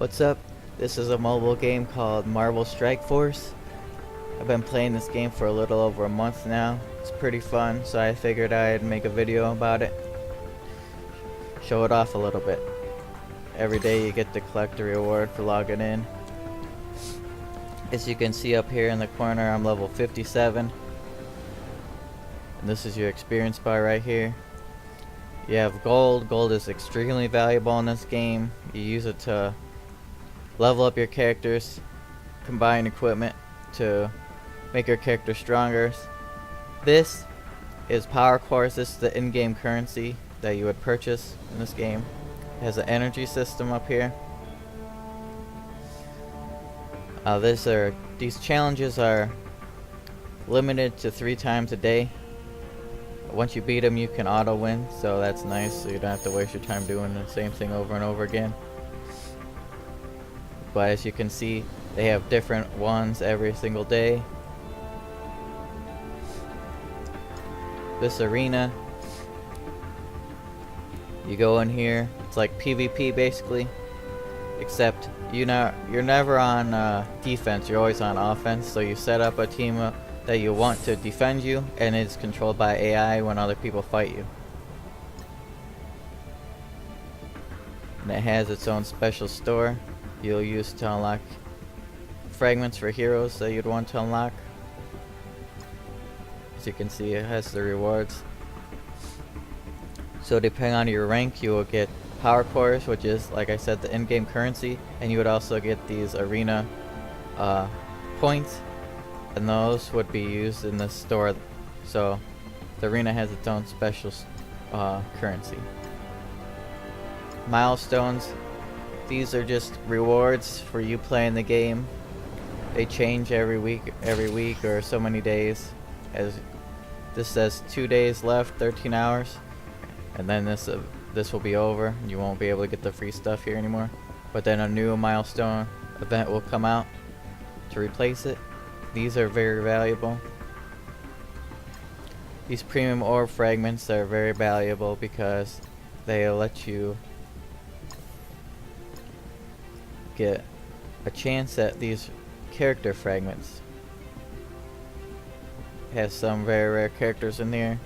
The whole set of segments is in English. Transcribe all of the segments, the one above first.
What's up? This is a mobile game called Marvel Strike Force. I've been playing this game for a little over a month now. It's pretty fun, so I figured I'd make a video about it. Show it off a little bit. Every day you get to collect a reward for logging in. As you can see up here in the corner, I'm level 57. And this is your experience bar right here. You have gold. Gold is extremely valuable in this game. You use it to level up your characters, combine equipment to make your character stronger. This is power cores. This is the in-game currency that you would purchase in this game. It has an energy system up here. These challenges are limited to 3 times a day. Once you beat them, you can auto win, so that's nice, so you don't have to waste your time doing the same thing over and over again. But as you can see, they have different ones every single day. This arena, you go in here, it's like PvP basically, except you're never on defense, you're always on offense. So you set up a team that you want to defend you, and it's controlled by AI when other people fight you. And it has its own special store you'll use to unlock fragments for heroes that you'd want to unlock. As you can see, it has the rewards. So depending on your rank, you will get power cores, which is, like I said, the in-game currency, and you would also get these arena points, and those would be used in the store. So the arena has its own special currency. Milestones, these are just rewards for you playing the game. They change every week or so many days. As this says 2 days left, 13 hours, and then this will be over. You won't be able to get the free stuff here anymore. But then a new milestone event will come out to replace it. These are very valuable. These premium orb fragments are very valuable because they let you get a chance at these character fragments. Has some very rare characters in there,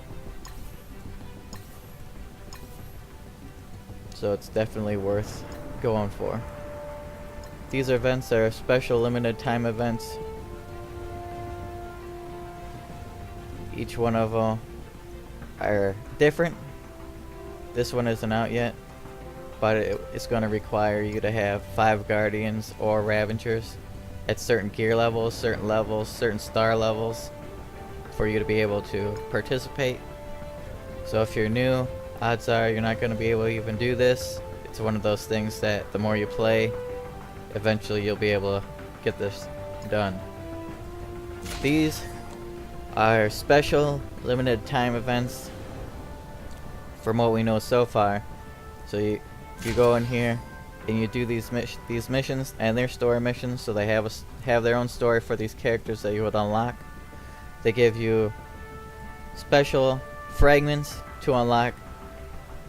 so it's definitely worth going for. These events are special limited time events. Each one of them are different. This one isn't out yet, but it's going to require you to have 5 Guardians or Ravengers at certain gear levels, certain star levels, for you to be able to participate. So if you're new, odds are you're not going to be able to even do this. It's one of those things that the more you play, eventually you'll be able to get this done. These are special limited time events from what we know so far. So you go in here and you do these missions, and they're story missions, so they have their own story for these characters that you would unlock. They give you special fragments to unlock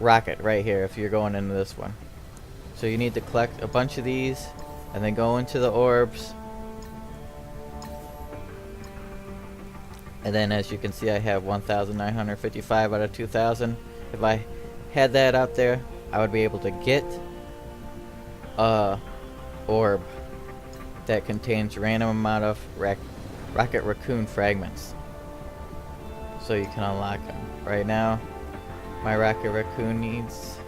Rocket right here if you're going into this one. So you need to collect a bunch of these and then go into the orbs. And then as you can see, I have 1,955 out of 2,000. If I had that out there, I would be able to get a orb that contains random amount of Rocket Raccoon fragments, so you can unlock them. Right now, my Rocket Raccoon needs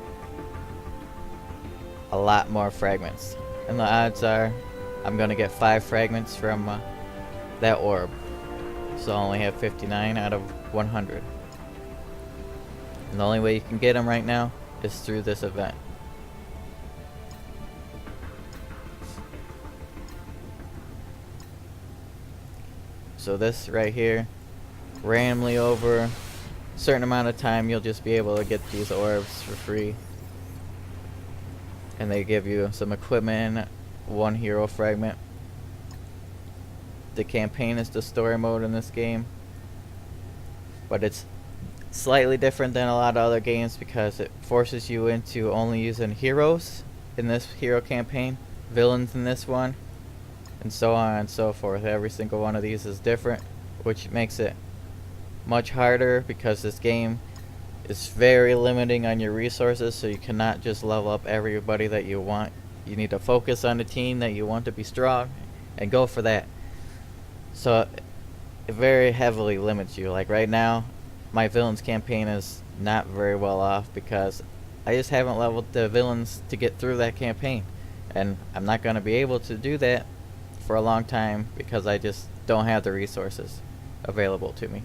a lot more fragments, and the odds are I'm gonna get 5 fragments from that orb. So I only have 59 out of 100. And the only way you can get them right now is through this event. So this right here, randomly over a certain amount of time, you'll just be able to get these orbs for free. And they give you some equipment, 1 hero fragment. The campaign is the story mode in this game, but it's slightly different than a lot of other games because it forces you into only using heroes in this hero campaign. villains in this one, and so on and so forth. Every single one of these is different, which makes it much harder because this game is very limiting on your resources, so you cannot just level up everybody that you want. You need to focus on the team that you want to be strong and go for that. So it very heavily limits you. Like right now, my villains campaign is not very well off because I just haven't leveled the villains to get through that campaign, and I'm not going to be able to do that for a long time because I just don't have the resources available to me.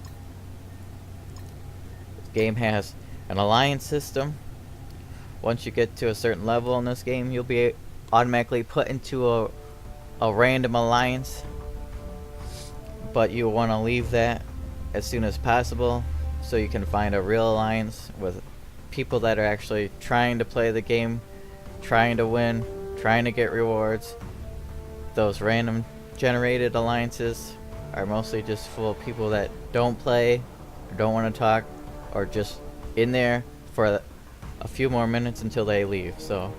This game has an alliance system. Once you get to a certain level in this game, you'll be automatically put into a random alliance, but you want to leave that as soon as possible so you can find a real alliance with people that are actually trying to play the game, trying to win, trying to get rewards. Those random generated alliances are mostly just full of people that don't play, or don't want to talk, or just in there for a few more minutes until they leave. So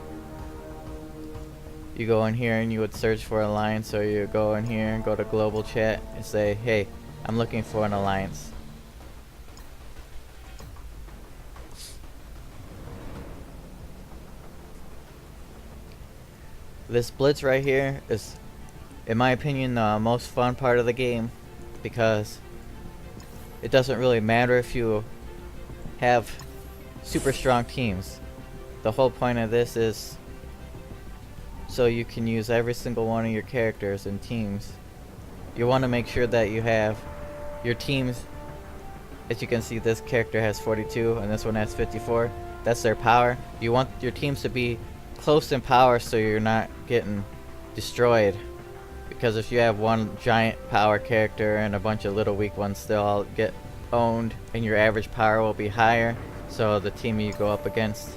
you go in here and you would search for an alliance, or you go in here and go to global chat and say, hey, I'm looking for an alliance. This blitz right here is, in my opinion, the most fun part of the game, because it doesn't really matter if you have super strong teams. The whole point of this is so you can use every single one of your characters and teams. You want to make sure that you have your teams. As you can see, this character has 42 and this one has 54. That's their power. You want your teams to be close in power so you're not getting destroyed, because if you have one giant power character and a bunch of little weak ones, they'll all get owned and your average power will be higher. So the team you go up against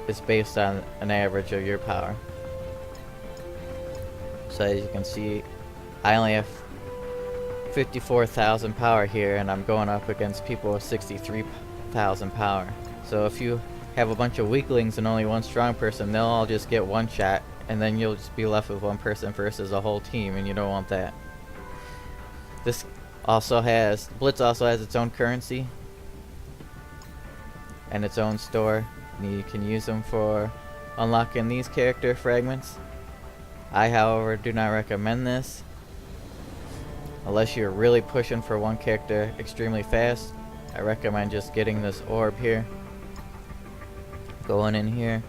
is based on an average of your power. So as you can see, I only have 54,000 power here, and I'm going up against people with 63,000 power. So if you have a bunch of weaklings and only one strong person, they'll all just get one shot, and then you'll just be left with one person versus a whole team, and you don't want that. This also has, Blitz also has its own currency and its own store. You can use them for unlocking these character fragments. I, however, do not recommend this unless you're really pushing for one character extremely fast. I recommend just getting this orb here, going in here.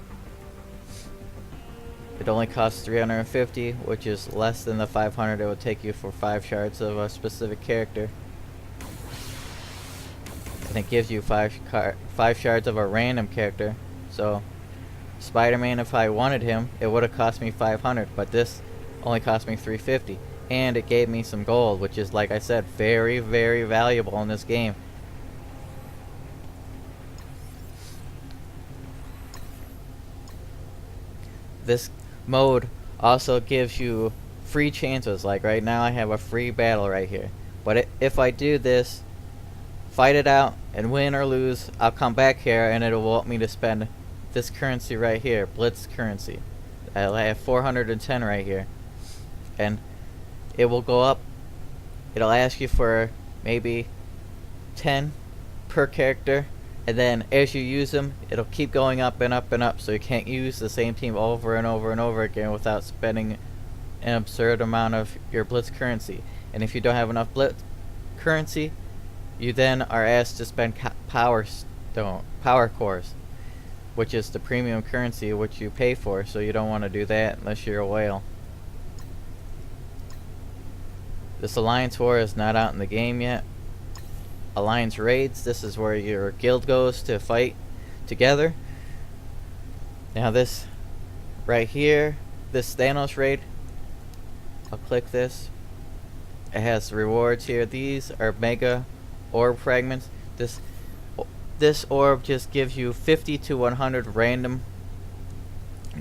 It only costs 350, which is less than the 500 it would take you for 5 shards of a specific character. And it gives you 5 shards of a random character. So Spider-Man, if I wanted him, it would have cost me 500, but this only cost me 350. And it gave me some gold, which is, like I said, very, very valuable in this game. This mode also gives you free chances. Like right now I have a free battle right here, but if I do this, fight it out and win or lose, I'll come back here and it'll want me to spend this currency right here, Blitz currency. I'll have 410 right here, and it will go up. It'll ask you for maybe 10 per character, and then as you use them, it'll keep going up and up and up, so you can't use the same team over and over and over again without spending an absurd amount of your Blitz currency. And if you don't have enough Blitz currency, you then are asked to spend power cores, which is the premium currency which you pay for, so you don't want to do that unless you're a whale. This Alliance War is not out in the game yet. Alliance Raids, this is where your guild goes to fight together. Now this right here, this Thanos raid, I'll click this. It has rewards here. These are mega orb fragments. This orb just gives you 50 to 100 random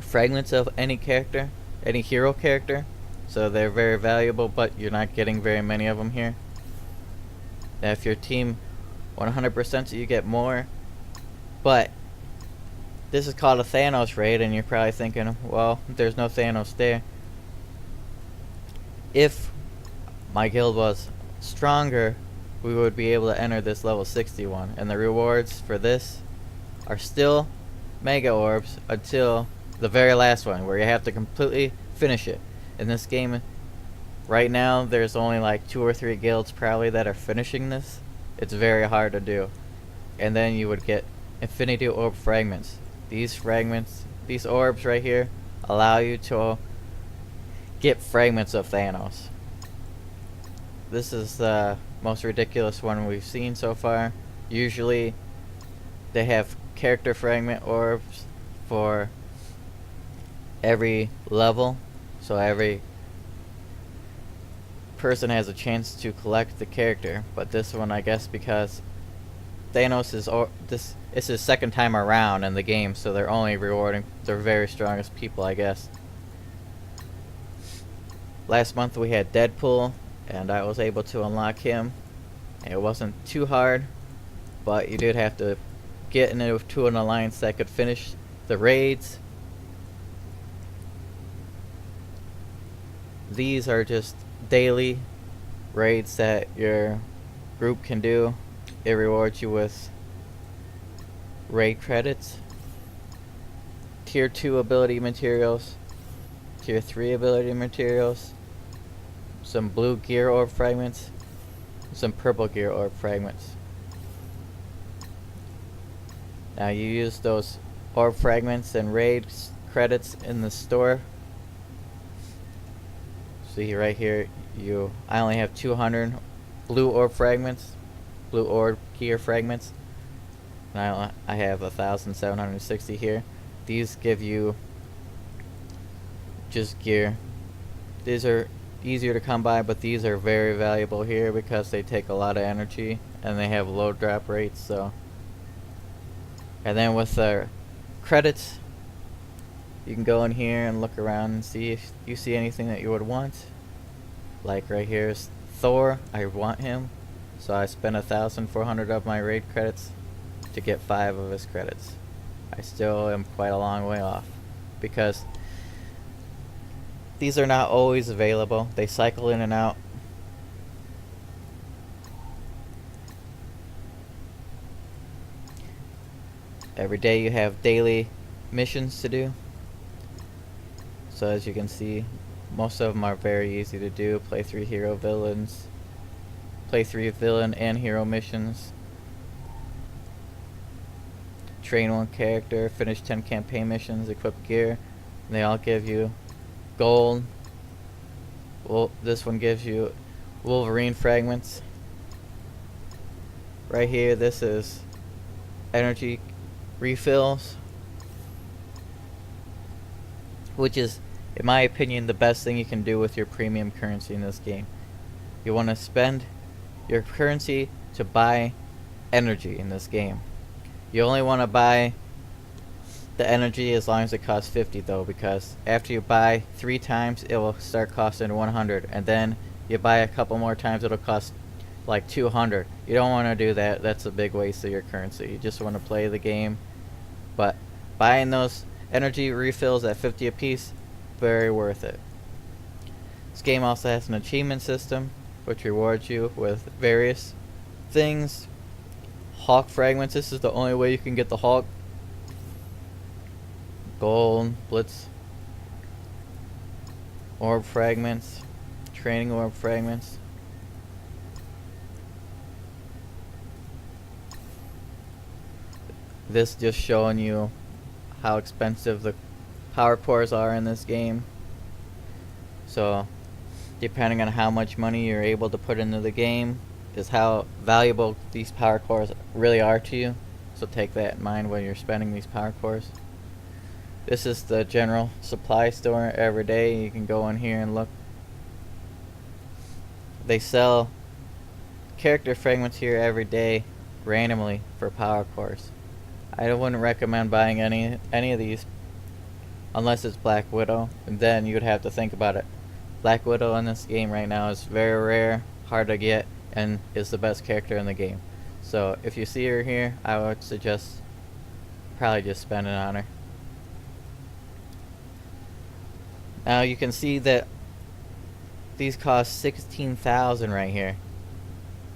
fragments of any character, any hero character. So they're very valuable, but you're not getting very many of them here. Now if your team 100%, you get more, but This is called a Thanos raid, and you're probably thinking, well, there's no Thanos there. If my guild was stronger, we would be able to enter this level 61, and the rewards for this are still Mega Orbs until the very last one, where you have to completely finish it. In this game, right now, there's only like 2 or 3 guilds probably that are finishing this. It's very hard to do. And then you would get Infinity Orb Fragments. These fragments, these orbs right here, allow you to get fragments of Thanos. This is the most ridiculous one we've seen so far. Usually, they have character fragment orbs for every level, so every person has a chance to collect the character. But this one, I guess, because Thanos is this is his second time around in the game, so they're only rewarding their very strongest people, I guess. Last month we had Deadpool, and I was able to unlock him. It wasn't too hard, but you did have to get into an alliance that could finish the raids. These are just daily raids that your group can do. It rewards you with raid credits, tier 2 ability materials, tier 3 ability materials, some blue gear orb fragments, some purple gear orb fragments. Now you use those orb fragments and raid credits in the store. See right here, I only have 200 blue orb fragments, blue orb gear fragments. And I have 1,760 here. These give you just gear. These are easier to come by, but these are very valuable here because they take a lot of energy and they have low drop rates. So, and then with the credits, you can go in here and look around and see if you see anything that you would want. Like right here is Thor. I want him, so I spent 1,400 of my raid credits to get 5 of his credits. I still am quite a long way off because these are not always available. They cycle in and out. Every day you have daily missions to do. So as you can see, most of them are very easy to do. Play 3 hero villains. Play 3 villain and hero missions. Train 1 character, finish 10 campaign missions, equip gear. And they all give you gold. Well, this one gives you Wolverine fragments. Right here, this is energy refills, which is, in my opinion, the best thing you can do with your premium currency in this game. You want to spend your currency to buy energy in this game. You only want to buy the energy as long as it costs 50 though, because after you buy 3 times it will start costing 100, and then you buy a couple more times it'll cost like 200. You don't want to do that. That's a big waste of your currency. You just want to play the game. But buying those energy refills at 50 apiece, very worth it. This game also has an achievement system which rewards you with various things. Hulk fragments. This is the only way you can get the Hulk. Gold, blitz, orb fragments, training orb fragments. This just showing you how expensive the power cores are in this game. So depending on how much money you're able to put into the game is how valuable these power cores really are to you. So take that in mind when you're spending these power cores. This is the general supply store every day. You can go in here and look. They sell character fragments here every day randomly for power cores. I wouldn't recommend buying any of these unless it's Black Widow, and then you would have to think about it. Black Widow in this game right now is very rare, hard to get, and is the best character in the game. So if you see her here, I would suggest Probably just spend it on her. Now you can see that these cost 16,000 right here.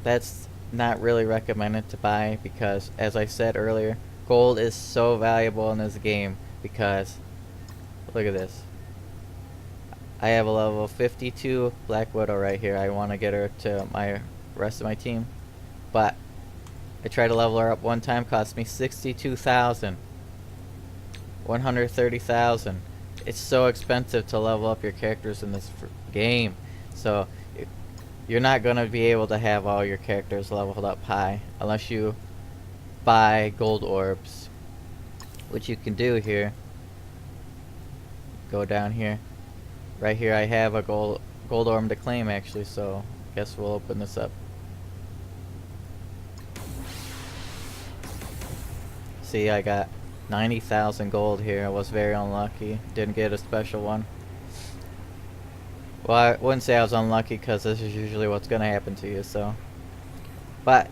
That's not really recommended to buy because, as I said earlier, gold is so valuable in this game because look at this. I have a level 52 Black Widow right here. I want to get her to my rest of my team, but I tried to level her up one time, cost me 62,000, 130,000. It's so expensive to level up your characters in this game, so you're not gonna be able to have all your characters leveled up high unless you buy gold orbs, which you can do here. Go down here. Right here I have a gold orb to claim actually, so I guess we'll open this up. See, I got 90,000 gold here. I was very unlucky. Didn't get a special one. Well, I wouldn't say I was unlucky because this is usually what's going to happen to you, so. But,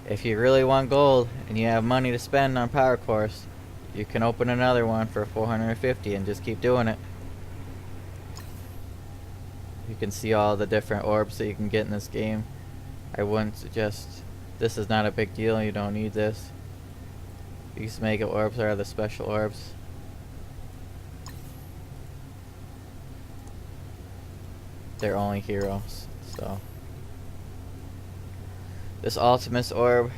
if you really want gold and you have money to spend on Power Cores, you can open another one for 450 and just keep doing it. You can see all the different orbs that you can get in this game. I wouldn't suggest, this is not a big deal, you don't need this. These mega orbs are the special orbs. They're only heroes, so. This Ultimus orb,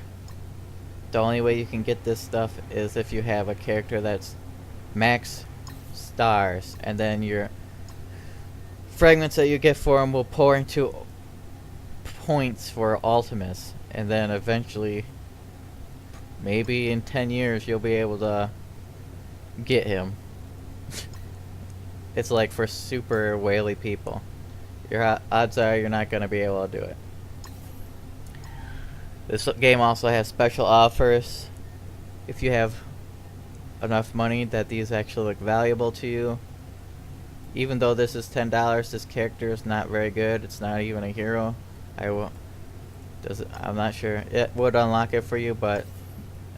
the only way you can get this stuff is if you have a character that's max stars, and then your fragments that you get for them will pour into points for Ultimus, and then eventually, maybe in 10 years, you'll be able to get him. It's like for super whaley people. Your odds are you're not going to be able to do it. This game also has special offers. If you have enough money that these actually look valuable to you. Even though this is $10, this character is not very good. It's not even a hero. I'm not sure. It would unlock it for you, but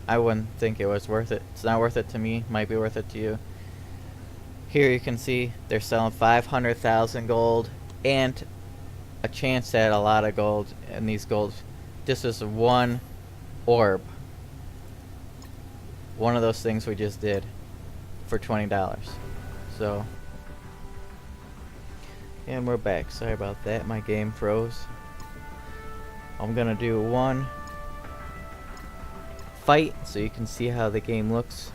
I wouldn't think it was worth it. It's not worth it to me. Might be worth it to you. Here you can see they're selling 500,000 gold and a chance at a lot of gold. And these gold, this is one orb. One of those things we just did for $20. So, and we're back. Sorry about that. My game froze. I'm gonna do one fight so you can see how the game looks.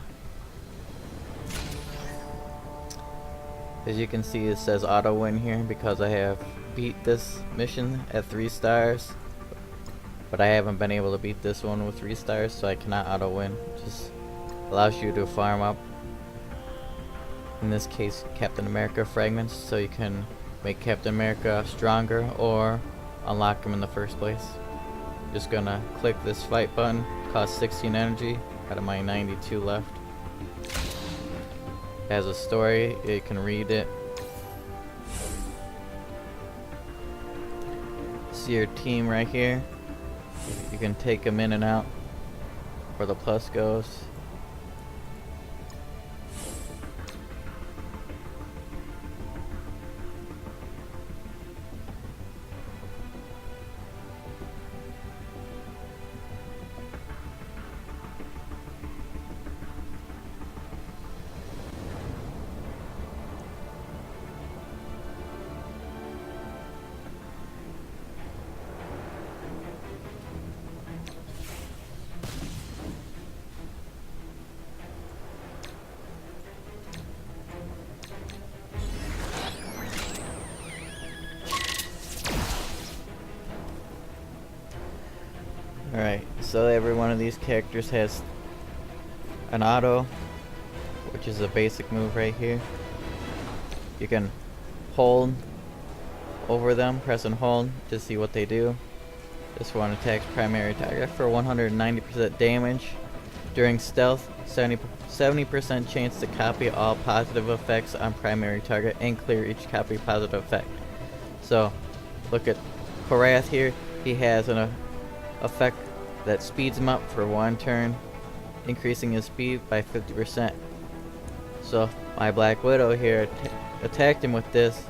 As you can see, it says auto win here because I have beat this mission at 3 stars, but I haven't been able to beat this one with 3 stars, so I cannot auto win. Just allows you to farm up, in this case, Captain America fragments, so you can make Captain America stronger or unlock him in the first place. Just gonna click this fight button. Costs 16 energy out of my 92 left. It has a story, you can read it. See your team right here. You can take them in and out where the plus goes. Alright, so every one of these characters has an auto, which is a basic move right here. You can hold over them, press and hold to see what they do. This one attacks primary target for 190% damage. During stealth, 70% chance to copy all positive effects on primary target and clear each copy positive effect. So, look at Korath here. He has an effect that speeds him up for 1 turn increasing his speed by 50%. So if my Black Widow here attacked him with this,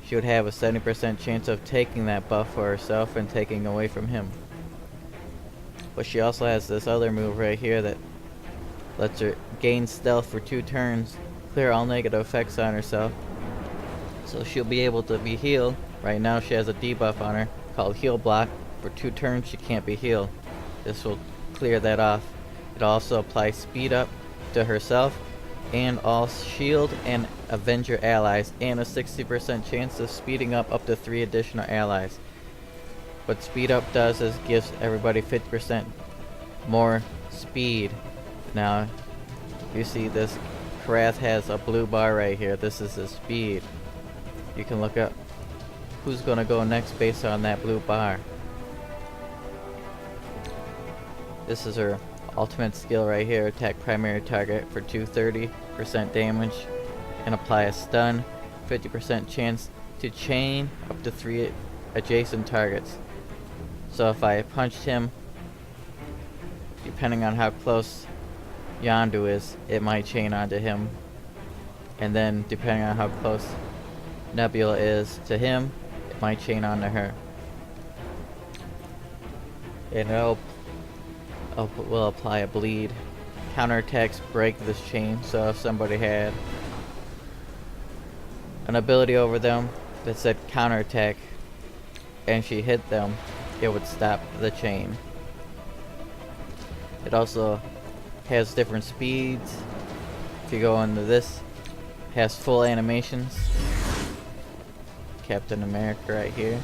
she would have a 70% chance of taking that buff for herself and taking away from him. But she also has this other move right here that lets her gain stealth for 2 turns, clear all negative effects on herself, so she'll be able to be healed. Right now she has a debuff on her called Heal Block. For 2 turns she can't be healed. This will clear that off. It also applies speed up to herself and all shield and Avenger allies, and a 60% chance of speeding up to 3 additional allies. What speed up does is gives everybody 50% more speed. Now you see this Karath has a blue bar right here. This is his speed. You can look up who's gonna go next based on that blue bar. This is her ultimate skill right here. Attack primary target for 230% damage and apply a stun. 50% chance to chain up to 3 adjacent targets. So if I punched him, depending on how close Yondu is, it might chain onto him. And then depending on how close Nebula is to him, it might chain onto her. And will apply a bleed. Counterattacks break this chain, so if somebody had an ability over them that said counterattack and she hit them, it would stop the chain. It also has different speeds. If you go into this, it has full animations. Captain America right here.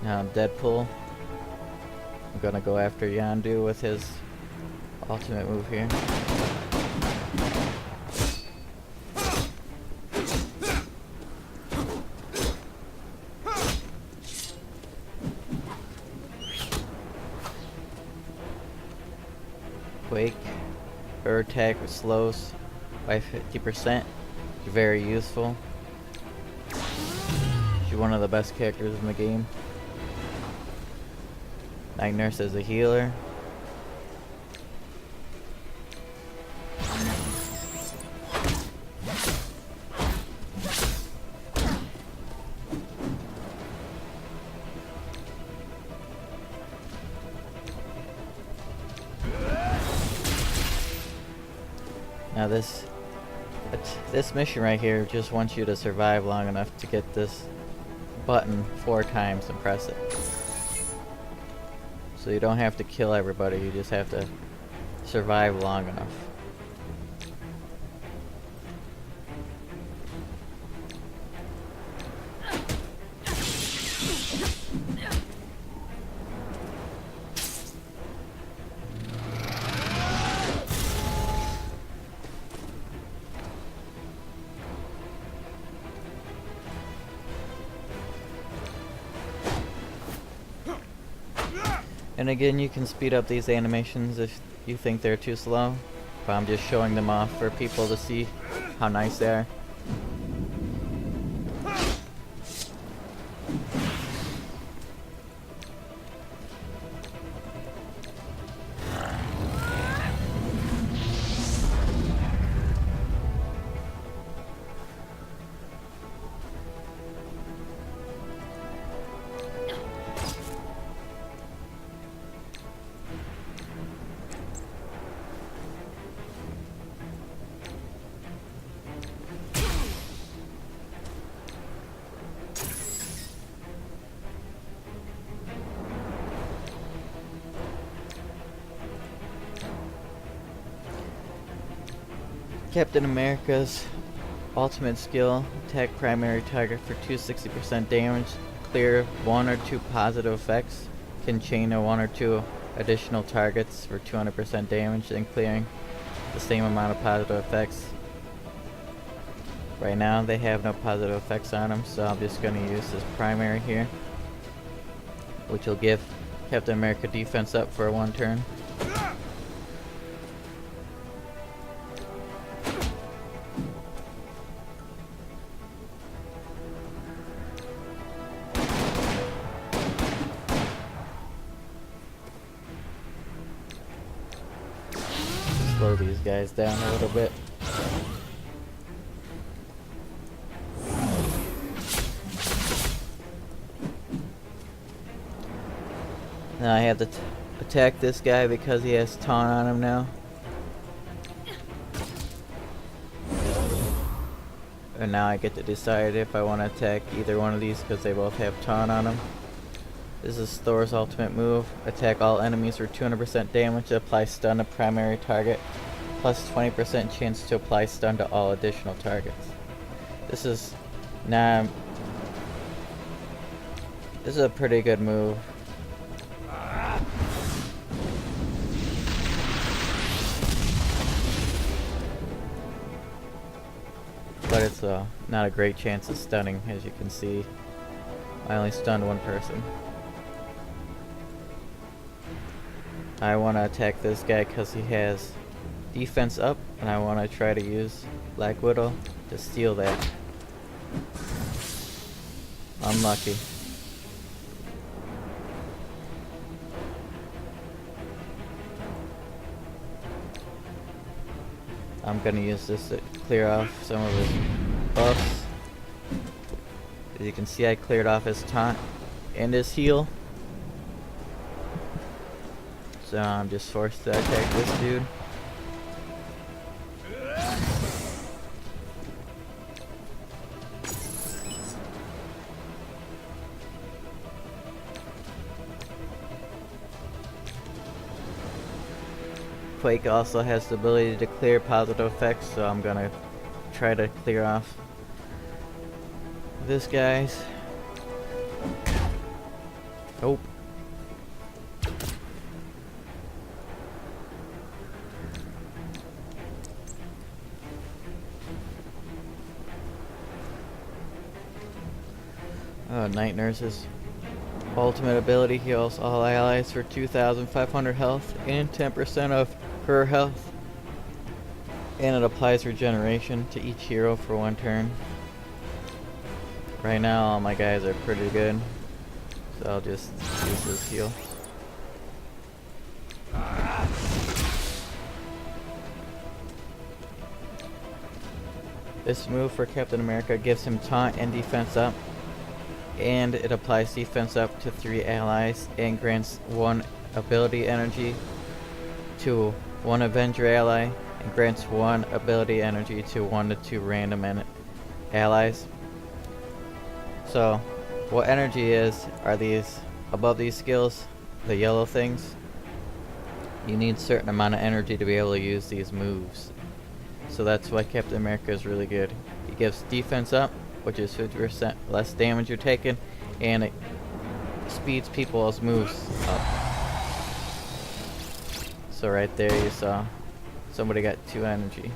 Now Deadpool. I'm gonna go after Yondu with his ultimate move here. Quake. Her attack slows by 50%. Very useful. She's one of the best characters in the game. Night Nurse is a healer. Now this mission right here just wants you to survive long enough to get this button 4 times and press it. So you don't have to kill everybody, you just have to survive long enough. And again, you can speed up these animations if you think they're too slow, but I'm just showing them off for people to see how nice they are. Captain America's ultimate skill, attack primary target for 260% damage, clear 1 or 2 positive effects, can chain a 1 or 2 additional targets for 200% damage and clearing the same amount of positive effects. Right now they have no positive effects on them, so I'm just going to use this primary here, which will give Captain America defense up for 1 turn. these guys down a little bit. Now I have to attack this guy because he has taunt on him now. And now I get to decide if I want to attack either one of these because they both have taunt on them. This is Thor's ultimate move. Attack all enemies for 200% damage. Apply stun to primary target. Plus 20% chance to apply stun to all additional targets. This is a pretty good move. But it's not a great chance of stunning, as you can see. I only stunned one person. I want to attack this guy because he has defense up, and I want to try to use Black Widow to steal that. Unlucky. I'm gonna use this to clear off some of his buffs. As you can see, I cleared off his taunt and his heal. So I'm just forced to attack this dude. Quake also has the ability to clear positive effects, so I'm gonna try to clear off this guy's. Nope. Night Nurse's ultimate ability heals all allies for 2,500 health and 10% of her health. And it applies regeneration to each hero for 1 turn. Right now all my guys are pretty good, so I'll just use this heal. This move for Captain America gives him taunt and defense up, and it applies defense up to 3 allies and grants 1 ability energy to 1 Avenger ally and grants 1 ability energy to 1 to 2 random allies. So what energy are these above these skills, the yellow things. You need a certain amount of energy to be able to use these moves. So that's why Captain America is really good. He gives defense up, which is 50% less damage you're taking, and it speeds people's moves up. So right there you saw somebody got 2 energy.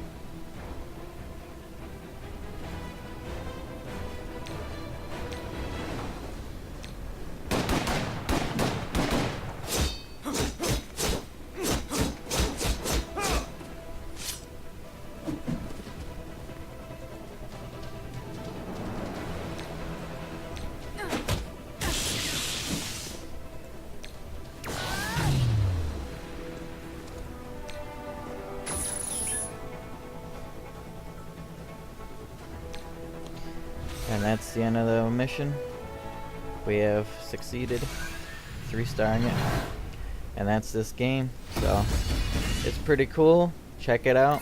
And that's the end of the mission. We have succeeded 3-starring it. And that's this game. So it's pretty cool. Check it out.